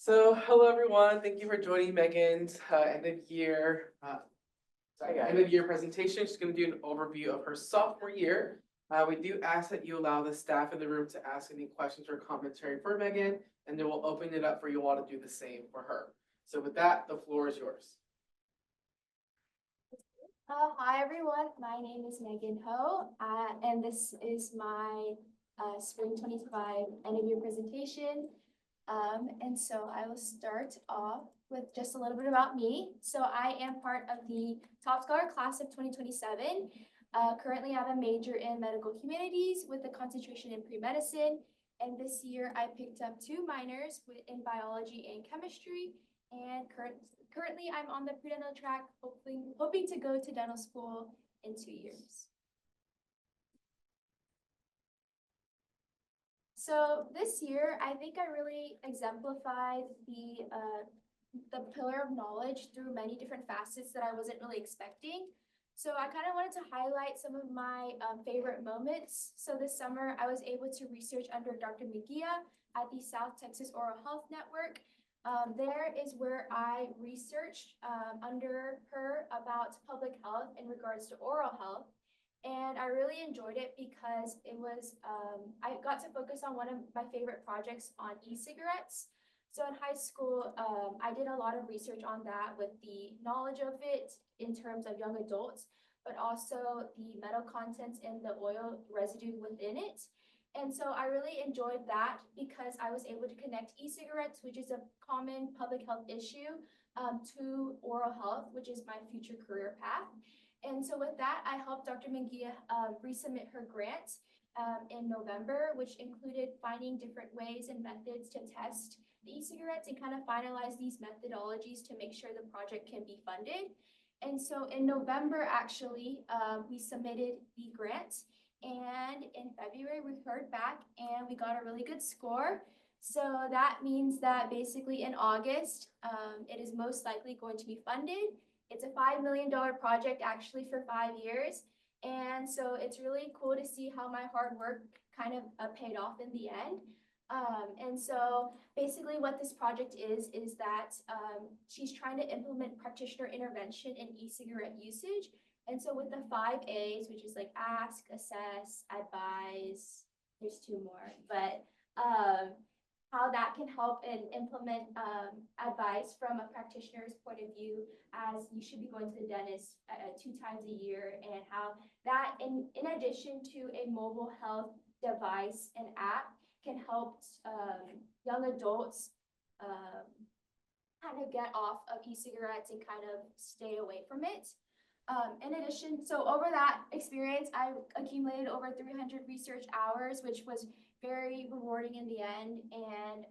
Hello everyone. Thank you for joining Megan's end of year presentation. She's going to do an overview of her sophomore year. We do ask that you allow the staff in the room to ask any questions or commentary for Megan, and then we'll open it up for you all to do the same for her. So with that, the floor is yours. Hi everyone, my name is Megan Ho, and this is my Spring 25 end of year presentation. And so I will start off with just a little bit about me. So I am part of the Top Scholar class of 2027. Currently I have a major in medical humanities with a concentration in pre-medicine. And this year I picked up 2 minors in biology and chemistry. And currently I'm on the pre-dental track, hoping to go to dental school in 2 years. So this year, I think I really exemplified the pillar of knowledge through many different facets that I wasn't really expecting. So I kind of wanted to highlight some of my favorite moments. So this summer, I was able to research under Dr. Mejia at the South Texas Oral Health Network. There is where I researched under her about public health in regards to oral health. And I really enjoyed it because it was, I got to focus on one of my favorite projects on e-cigarettes. So in high school, I did a lot of research on that with the knowledge of it in terms of young adults, but also the metal contents and the oil residue within it. And so I really enjoyed that because I was able to connect e-cigarettes, which is a common public health issue, to oral health, which is my future career path. And so with that, I helped Dr. Mejia resubmit her grant in November, which included finding different ways and methods to test the e-cigarettes and kind of finalize these methodologies to make sure the project can be funded. And so in November, actually, we submitted the grant. And in February, we heard back and we got a really good score. So that means that basically in August, it is most likely going to be funded. It's a $5 million project actually for 5 years. And so it's really cool to see how my hard work kind of paid off in the end. And so basically what this project is that she's trying to implement practitioner intervention in e-cigarette usage. And so with the 5 A's, which is like ask, assess, advise, there's 2 more, but how that can help and implement advice from a practitioner's point of view, as you should be going to the dentist 2 times a year, and how that in addition to a mobile health device and app can help young adults kind of get off of e-cigarettes and kind of stay away from it. In addition, so over that experience, I accumulated over 300 research hours, which was very rewarding in the end. And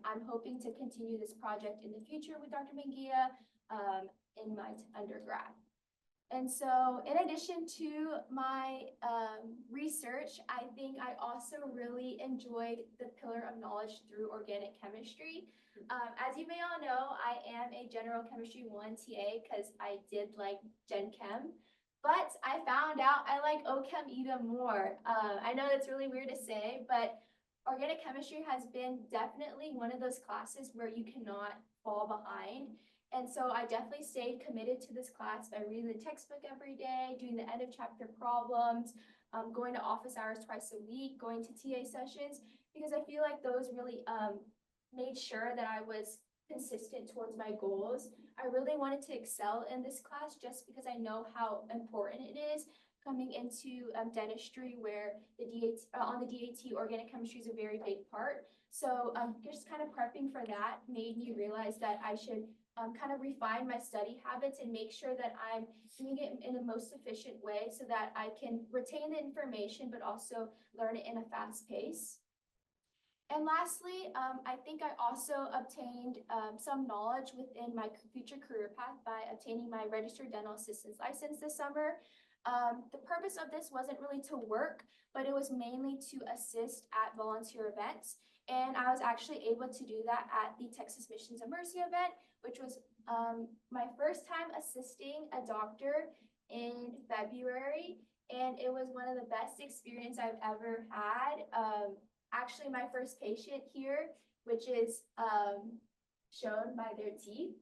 I'm hoping to continue this project in the future with Dr. Mejia in my undergrad. And so in addition to my research, I think I also really enjoyed the pillar of knowledge through organic chemistry. As you may all know, I am a general chemistry 1 TA because I did like Gen Chem, but I found out I like OChem even more. I know that's really weird to say, but organic chemistry has been definitely one of those classes where you cannot fall behind. And so I definitely stayed committed to this class by reading the textbook every day, doing the end of chapter problems, going to office hours twice a week, going to TA sessions, because I feel like those really made sure that I was consistent towards my goals. I really wanted to excel in this class just because I know how important it is coming into dentistry, where the on the DAT, organic chemistry is a very big part. So just kind of prepping for that made me realize that I should kind of refine my study habits and make sure that I'm doing it in the most efficient way so that I can retain the information, but also learn it in a fast pace. And lastly, I think I also obtained some knowledge within my future career path by obtaining my registered dental assistant's license this summer. The purpose of this wasn't really to work, but it was mainly to assist at volunteer events. And I was actually able to do that at the Texas Missions of Mercy event, which was my first time assisting a doctor in February. And it was one of the best experiences I've ever had. Actually, my first patient here, which is shown by their teeth.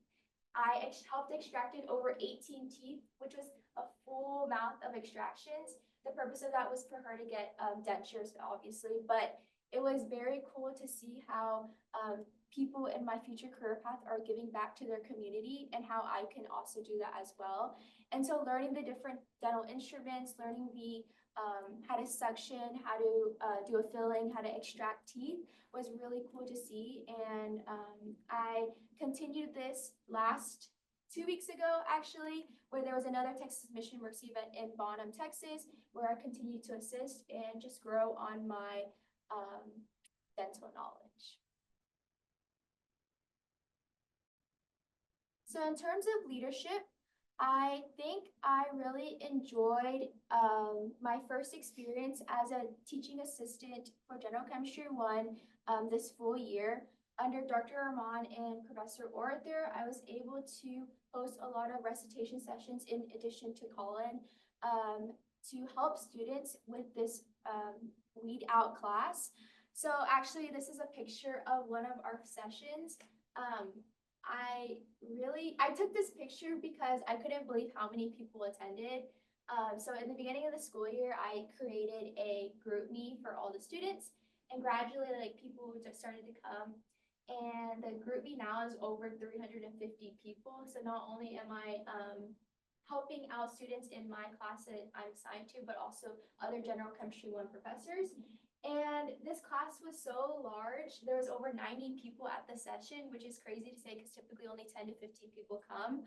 I helped extracted over 18 teeth, which was a full mouth of extractions. The purpose of that was for her to get dentures, obviously, but it was very cool to see how people in my future career path are giving back to their community and how I can also do that as well. And so learning the different dental instruments, learning the how to suction, how to do a filling, how to extract teeth was really cool to see. And I continued this last 2 weeks ago, actually, where there was another Texas Mission Mercy event in Bonham, Texas, where I continued to assist and just grow on my dental knowledge. So in terms of leadership, I think I really enjoyed my first experience as a teaching assistant for General Chemistry 1 this full year. Under Dr. Armand and Professor Arthur, I was able to host a lot of recitation sessions in addition to Colin to help students with this weed out class. So actually, this is a picture of one of our sessions. I took this picture because I couldn't believe how many people attended. So in the beginning of the school year, I created a group me for all the students, and gradually, like, people just started to come. And the group me now is over 350 people. So not only am I helping out students in my class that I'm assigned to, but also other General Chemistry 1 professors. And this class was so large, there was over 90 people at the session, which is crazy to say because typically only 10 to 15 people come.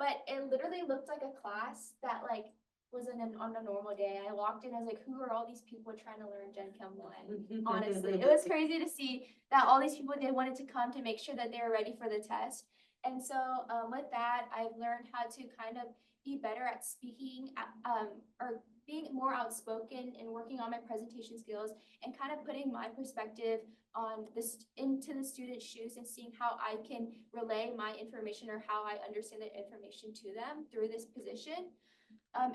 But it literally looked like a class that like was on a normal day. I walked in, I was like, who are all these people trying to learn Gen Chem 1? Honestly, it was crazy to see that all these people, they wanted to come to make sure that they were ready for the test. And so with that, I've learned how to kind of be better at speaking or being more outspoken and working on my presentation skills and kind of putting my perspective on this into the student's shoes and seeing how I can relay my information or how I understand the information to them through this position.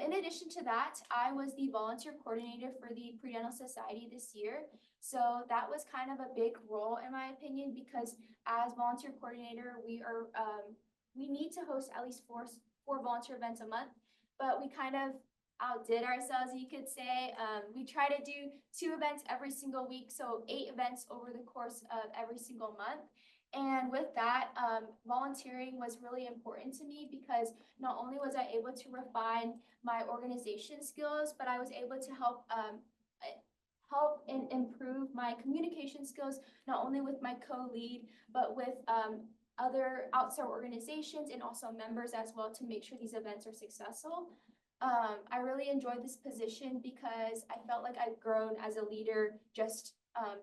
In addition to that, I was the volunteer coordinator for the Pre-Dental Society this year. So that was kind of a big role in my opinion, because as volunteer coordinator, we need to host at least four volunteer events a month, but we kind of outdid ourselves, you could say. We try to do 2 events every single week, so 8 events over the course of every single month. And with that, volunteering was really important to me because not only was I able to refine my organization skills, but I was able to help and improve my communication skills, not only with my co-lead, but with other outside organizations and also members as well, to make sure these events are successful. I really enjoyed this position because I felt like I've grown as a leader just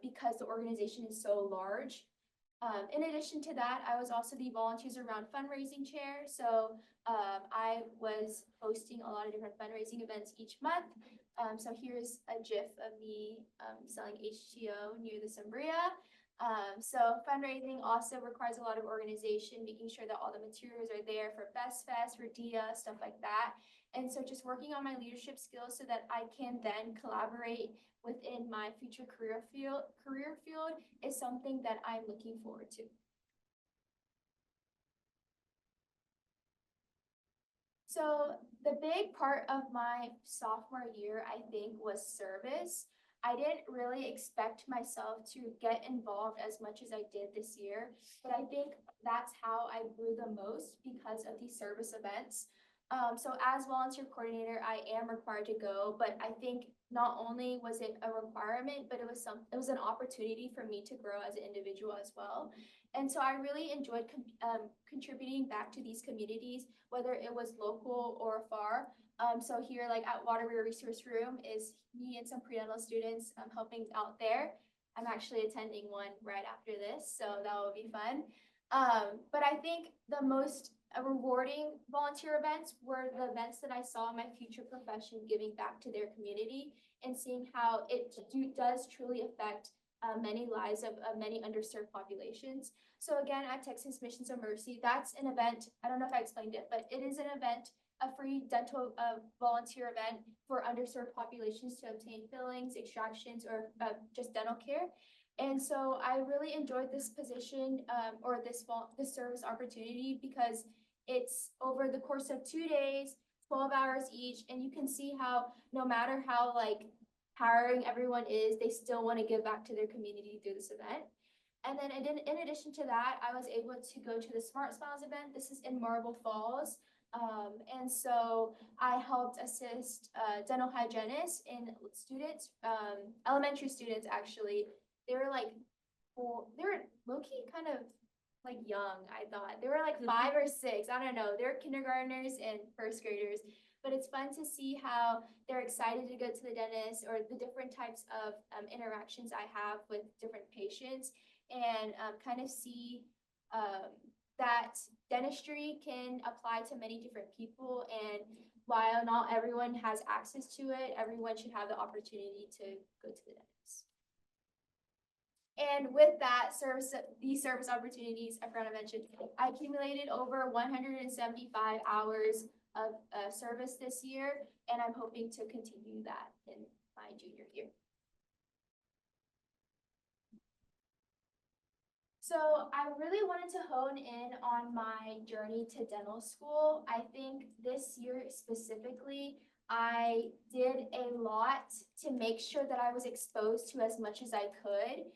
because the organization is so large. In addition to that, I was also the Volunteers Around fundraising chair. So I was hosting a lot of different fundraising events each month. So here's a GIF of me selling H2O near the Cimbria. So fundraising also requires a lot of organization, making sure that all the materials are there for Best Fest, for DIA, stuff like that. And so just working on my leadership skills so that I can then collaborate within my future career field is something that I'm looking forward to. So the big part of my sophomore year, I think, was service. I didn't really expect myself to get involved as much as I did this year, but I think that's how I grew the most because of these service events. So as volunteer coordinator, I am required to go, but I think not only was it a requirement, but it was an opportunity for me to grow as an individual as well. And so I really enjoyed contributing back to these communities, whether it was local or far. So here, like at Waterbury Resource Room, is me and some pre-dental students helping out there. I'm actually attending one right after this, so that will be fun. But I think the most rewarding volunteer events were the events that I saw in my future profession giving back to their community and seeing how it does truly affect many lives of many underserved populations. So again, at Texas Missions of Mercy, that's an event, I don't know if I explained it, but it is an event, a free dental volunteer event for underserved populations to obtain fillings, extractions, or just dental care. And so I really enjoyed this position, or this service opportunity, because it's over the course of 2 days, 12 hours each, and you can see how no matter how like tiring everyone is, they still want to give back to their community through this event. And then in addition to that, I was able to go to the Smart Smiles event. This is in Marble Falls. And so I helped assist dental hygienists and students, elementary students actually. They were like, well, they were low-key kind of like young, I thought. They were like 5 or 6, I don't know. They're kindergartners and first graders. But it's fun to see how they're excited to go to the dentist, or the different types of interactions I have with different patients, and kind of see that dentistry can apply to many different people. And while not everyone has access to it, everyone should have the opportunity to go to the dentist. And with that these service opportunities, I forgot to mention, I accumulated over 175 hours of service this year, and I'm hoping to continue that in my junior year. So I really wanted to hone in on my journey to dental school. I think this year specifically, I did a lot to make sure that I was exposed to as much as I could.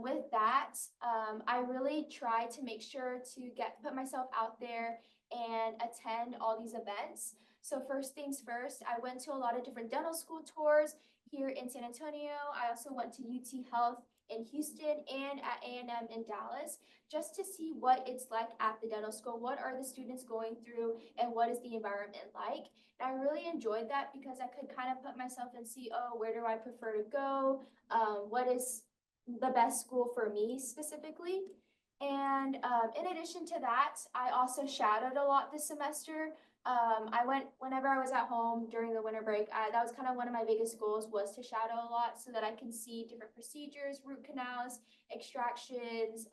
With that, I really tried to make sure to put myself out there and attend all these events. So first things first, I went to a lot of different dental school tours here in San Antonio. I also went to UT Health in Houston and at A&M in Dallas, just to see what it's like at the dental school. What are the students going through, and what is the environment like? And I really enjoyed that because I could kind of put myself and see, oh, where do I prefer to go? What is the best school for me specifically? And in addition to that, I also shadowed a lot this semester. I went whenever I was at home during the winter break. That was kind of one of my biggest goals, was to shadow a lot so that I can see different procedures, root canals, extractions,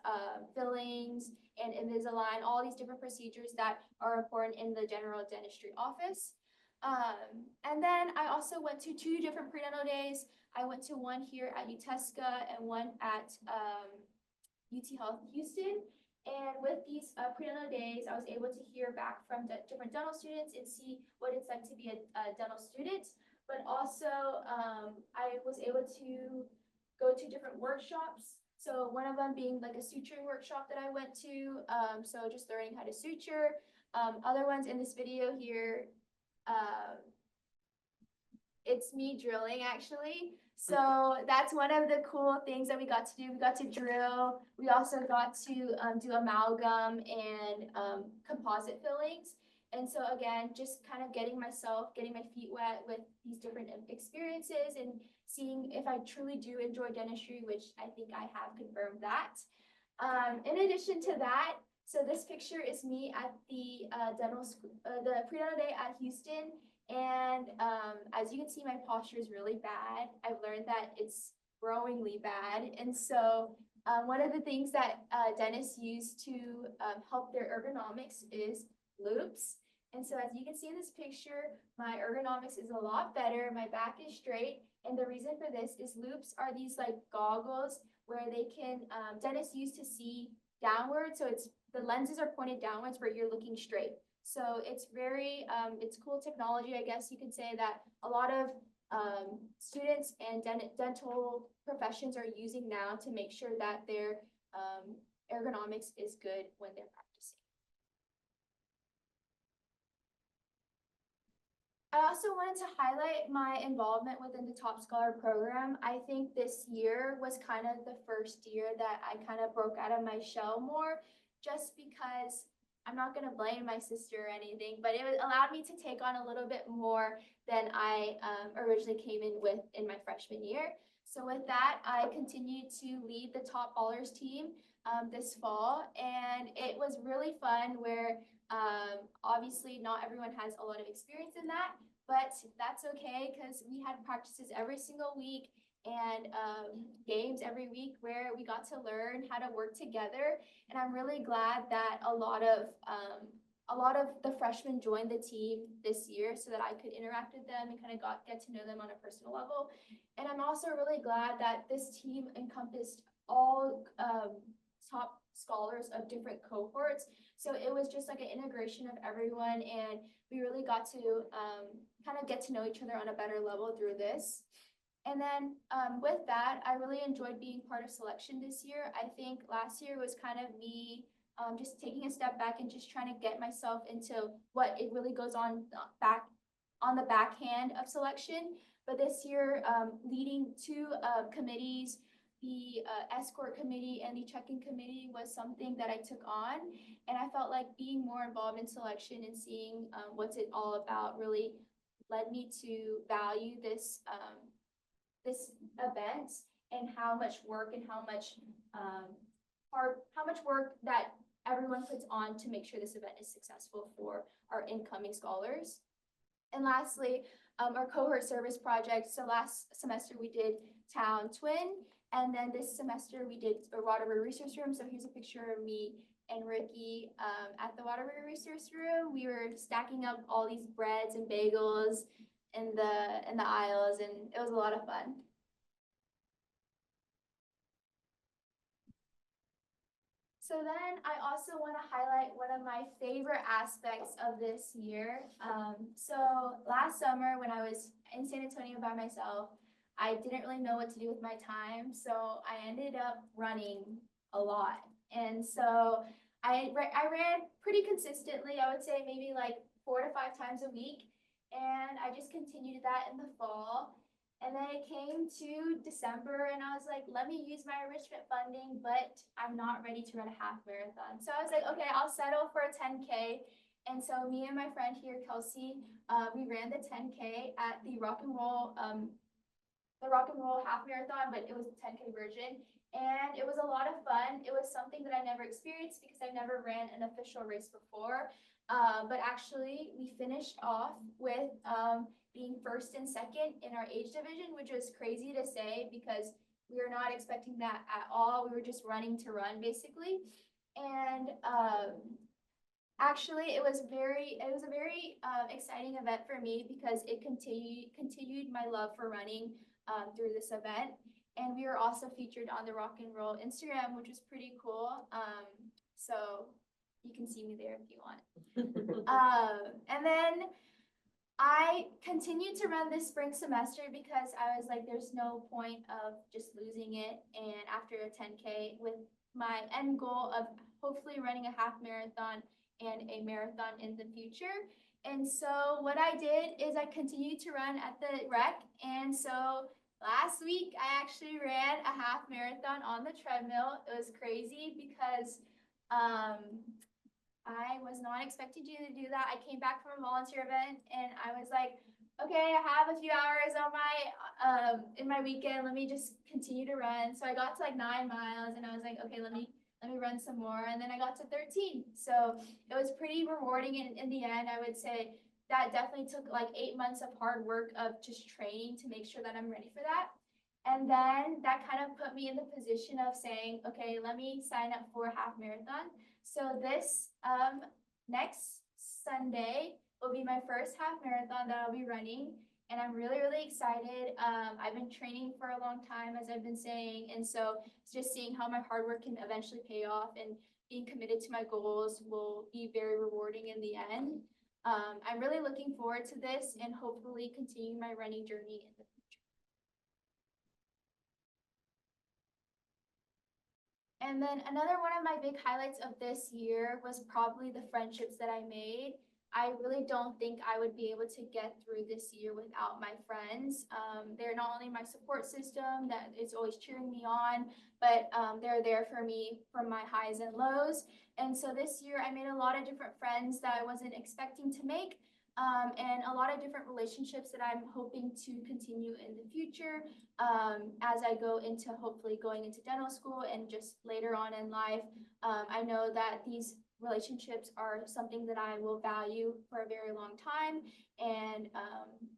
fillings, and Invisalign, all these different procedures that are important in the general dentistry office. And then I also went to 2 different prenatal days. I went to one here at UTESCA and one at UT Health Houston. And with these prenatal days, I was able to hear back from different dental students and see what it's like to be a dental student. But also, I was able to go to different workshops. So one of them being like a suturing workshop that I went to. So just learning how to suture. Other ones in this video here, it's me drilling actually. So that's one of the cool things that we got to do. We got to drill. We also got to do amalgam and composite fillings. And so again, just kind of getting my feet wet with these different experiences and seeing if I truly do enjoy dentistry, which I think I have confirmed that. In addition to that, so this picture is me at the dental school, the prenatal day at Houston. And as you can see, my posture is really bad. I've learned that it's growingly bad. And so one of the things that dentists use to help their ergonomics is loops. And so as you can see in this picture, my ergonomics is a lot better. My back is straight. And the reason for this is loops are these like goggles where they can, dentists use to see downward. So the lenses are pointed downwards where you're looking straight. So it's very, it's cool technology, I guess you could say, that a lot of students and dental professions are using now to make sure that their ergonomics is good when they're practicing. I also wanted to highlight my involvement within the Top Scholar program. I think this year was kind of the first year that I kind of broke out of my shell more, just because I'm not going to blame my sister or anything, but it allowed me to take on a little bit more than I originally came in with in my freshman year. So with that, I continued to lead the Top Ballers team this fall, and it was really fun where obviously not everyone has a lot of experience in that, but that's okay because we had practices every single week and games every week where we got to learn how to work together. And I'm really glad that a lot of a lot of the freshmen joined the team this year so that I could interact with them and kind of get to know them on a personal level. And I'm also really glad that this team encompassed all top scholars of different cohorts. So it was just like an integration of everyone, and we really got to kind of get to know each other on a better level through this. And then with that, I really enjoyed being part of selection this year. I think last year was kind of me just taking a step back and just trying to get myself into what it really goes on the backhand of selection. But this year, leading two committees, the escort committee and the check-in committee, was something that I took on. And I felt like being more involved in selection and seeing what's it all about really led me to value this this event and how much work and how much work that everyone puts on to make sure this event is successful for our incoming scholars. And lastly, our cohort service project. So last semester we did Town Twin, and then this semester we did a Waterbury Resource Room. So here's a picture of me and Ricky at the Waterbury Resource Room. We were stacking up all these breads and bagels in the aisles, and it was a lot of fun. So then I also want to highlight one of my favorite aspects of this year. So last summer when I was in San Antonio by myself, I didn't really know what to do with my time. So I ended up running a lot. And so I ran pretty consistently. I would say maybe like 4 to 5 times a week. And I just continued that in the fall. And then it came to December and I was like, let me use my enrichment funding, but I'm not ready to run a half marathon. So I was like, okay, I'll settle for a 10K. And so me and my friend here, Kelsey, we ran the 10K at the Rock and Roll half marathon, but it was the 10K version. And it was a lot of fun. It was something that I never experienced because I never ran an official race before. But actually we finished off with being first and second in our age division, which was crazy to say because we were not expecting that at all. We were just running to run basically. And actually it was a very exciting event for me because it continued my love for running through this event. And we were also featured on the Rock and Roll Instagram, which was pretty cool. So you can see me there if you want. And then I continued to run this spring semester because I was like, there's no point of just losing it. And after a 10K, with my end goal of hopefully running a half marathon and a marathon in the future. And so what I did is I continued to run at the rec. And so last week I actually ran a half marathon on the treadmill. It was crazy because I was not expecting you to do that. I came back from a volunteer event and I was like, okay, I have a few hours on my in my weekend. Let me just continue to run. So I got to like 9 miles and I was like, okay, let me run some more. And then I got to 13. So it was pretty rewarding in the end. I would say that definitely took like 8 months of hard work of just training to make sure that I'm ready for that. And then that kind of put me in the position of saying, okay, let me sign up for a half marathon. So this next Sunday will be my first half marathon that I'll be running. And I'm really, really excited. I've been training for a long time, as I've been saying. And so just seeing how my hard work can eventually pay off and being committed to my goals will be very rewarding in the end. I'm really looking forward to this and hopefully continuing my running journey in the future. And then another one of my big highlights of this year was probably the friendships that I made. I really don't think I would be able to get through this year without my friends. They're not only my support system that is always cheering me on, but they're there for me from my highs and lows. And so this year I made a lot of different friends that I wasn't expecting to make. And a lot of different relationships that I'm hoping to continue in the future as I go into hopefully going into dental school and just later on in life. I know that these relationships are something that I will value for a very long time, and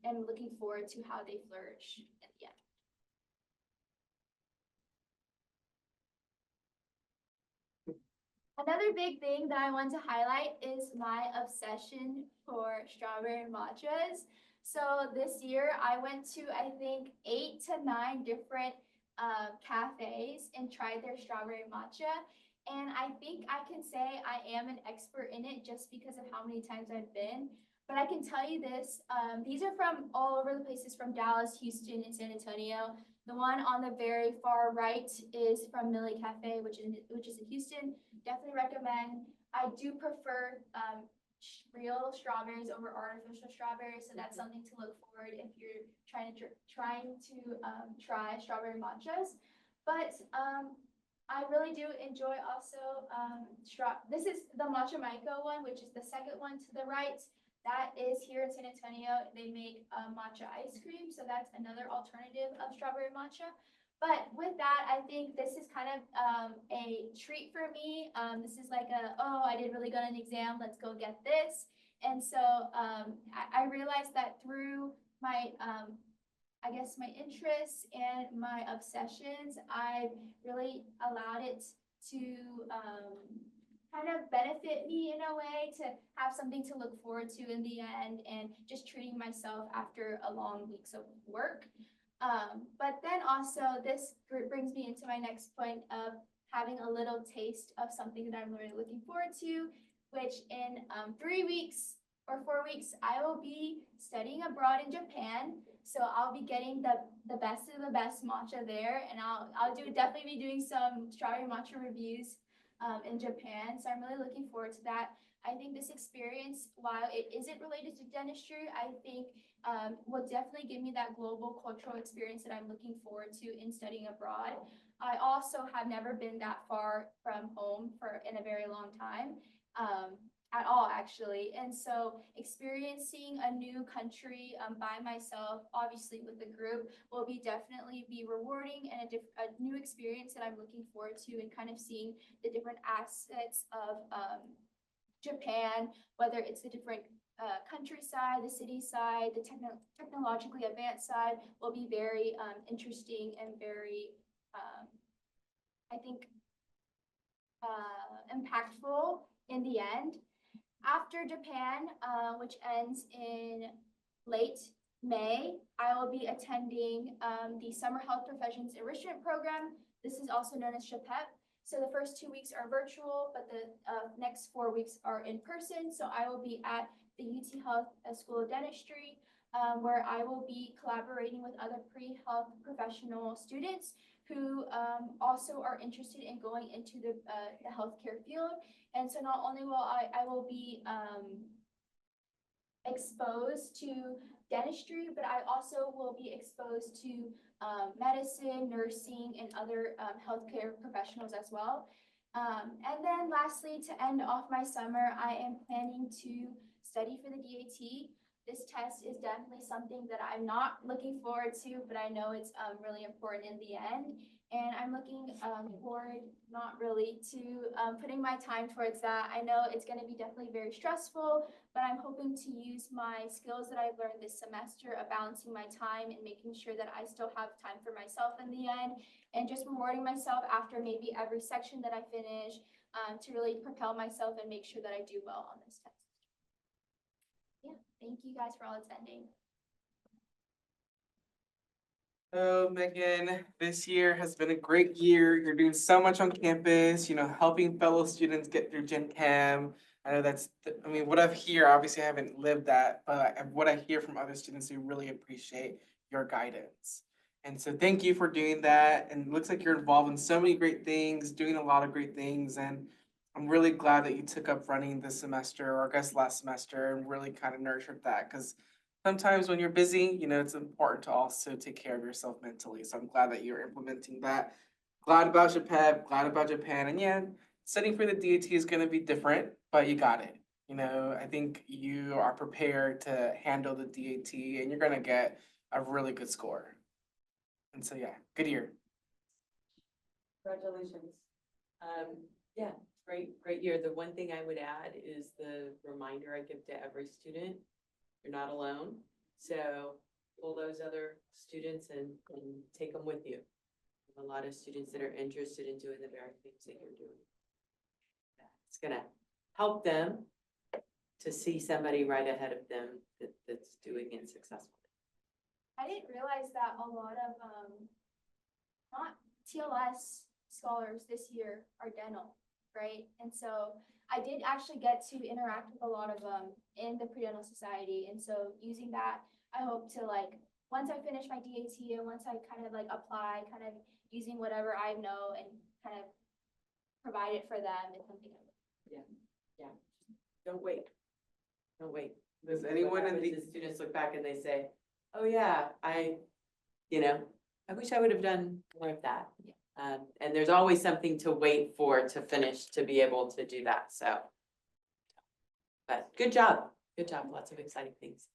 am looking forward to how they flourish at the end. Another big thing that I want to highlight is my obsession for strawberry matchas. So this year I went to, I think, 8 to 9 different cafes and tried their strawberry matcha. And I think I can say I am an expert in it just because of how many times I've been. But I can tell you this, these are from all over the places, from Dallas, Houston, and San Antonio. The one on the very far right is from Millie Cafe, which is in Houston. Definitely recommend. I do prefer real strawberries over artificial strawberries, so that's something to look forward if you're trying to try strawberry matchas. But I really do enjoy also this is the matcha maiko one, which is the second one to the right. That is here in San Antonio. They make matcha ice cream, so that's another alternative of strawberry matcha. But with that, I think this is kind of a treat for me. This is like oh, I did really good on an exam. Let's go get this. And so I realized that through my, I guess, my interests and my obsessions, I've really allowed it to kind of benefit me in a way, to have something to look forward to in the end, and just treating myself after a long weeks of work. But then also this brings me into my next point of having a little taste of something that I'm really looking forward to, which in 3 weeks or 4 weeks, I will be studying abroad in Japan. So I'll be getting the best of the best matcha there, and I'll definitely be doing some strawberry matcha reviews in Japan. So I'm really looking forward to that. I think this experience, while it isn't related to dentistry, I think will definitely give me that global cultural experience that I'm looking forward to in studying abroad. I also have never been that far from home in a very long time. At all, actually. And so experiencing a new country by myself, obviously with a group, will definitely be rewarding and a new experience that I'm looking forward to, and kind of seeing the different assets of Japan, whether it's the different countryside, the city side, the technologically advanced side, will be very interesting and very, I think, impactful in the end. After Japan, which ends in late May, I will be attending the Summer Health Professions Enrichment Program. This is also known as SHPEP. So the first 2 weeks are virtual, but the next 4 weeks are in person. So I will be at the UT Health School of Dentistry, where I will be collaborating with other pre-health professional students who also are interested in going into the healthcare field. And so not only will I will be exposed to dentistry, but I also will be exposed to medicine, nursing, and other healthcare professionals as well. And then lastly, to end off my summer, I am planning to study for the DAT. This test is definitely something that I'm not looking forward to, but I know it's really important in the end. And I'm looking forward, not really, to putting my time towards that. I know it's going to be definitely very stressful, but I'm hoping to use my skills that I've learned this semester of balancing my time and making sure that I still have time for myself in the end, and just rewarding myself after maybe every section that I finish, to really propel myself and make sure that I do well on this test. Yeah, thank you guys for all attending. Oh, Megan, this year has been a great year. You're doing so much on campus, helping fellow students get through Gen Chem. I know I mean, what I've hear, obviously I haven't lived that, but what I hear from other students who really appreciate your guidance. And so thank you for doing that. And it looks like you're involved in so many great things, doing a lot of great things. And I'm really glad that you took up running this semester, or I guess last semester, and really kind of nurtured that, because sometimes when you're busy, it's important to also take care of yourself mentally. So I'm glad that you're implementing that. Glad about Japan, glad about Japan. And yeah, studying for the DAT is going to be different, but you got it. I think you are prepared to handle the DAT, and you're going to get a really good score. And so, yeah, good year. Congratulations. Yeah, great year. The one thing I would add is the reminder I give to every student: you're not alone. So pull those other students and take them with you. A lot of students that are interested in doing the very things that you're doing. it's gonna help them to see somebody right ahead of them that's doing it successfully. I didn't realize that a lot of, not TLS scholars this year are dental, right? And so I did actually get to interact with a lot of them in the pre-dental society. And so using that, I hope to like, once I finish my DAT and once I kind of like apply, kind of using whatever I know and kind of provide it for them is something I would. Don't wait. Don't wait. Does What anyone in happens the, is students look back and they say, oh yeah, you know, I wish I would have done more of that. And there's always something to wait for to finish to be able to do that, so. But good job, lots of exciting things.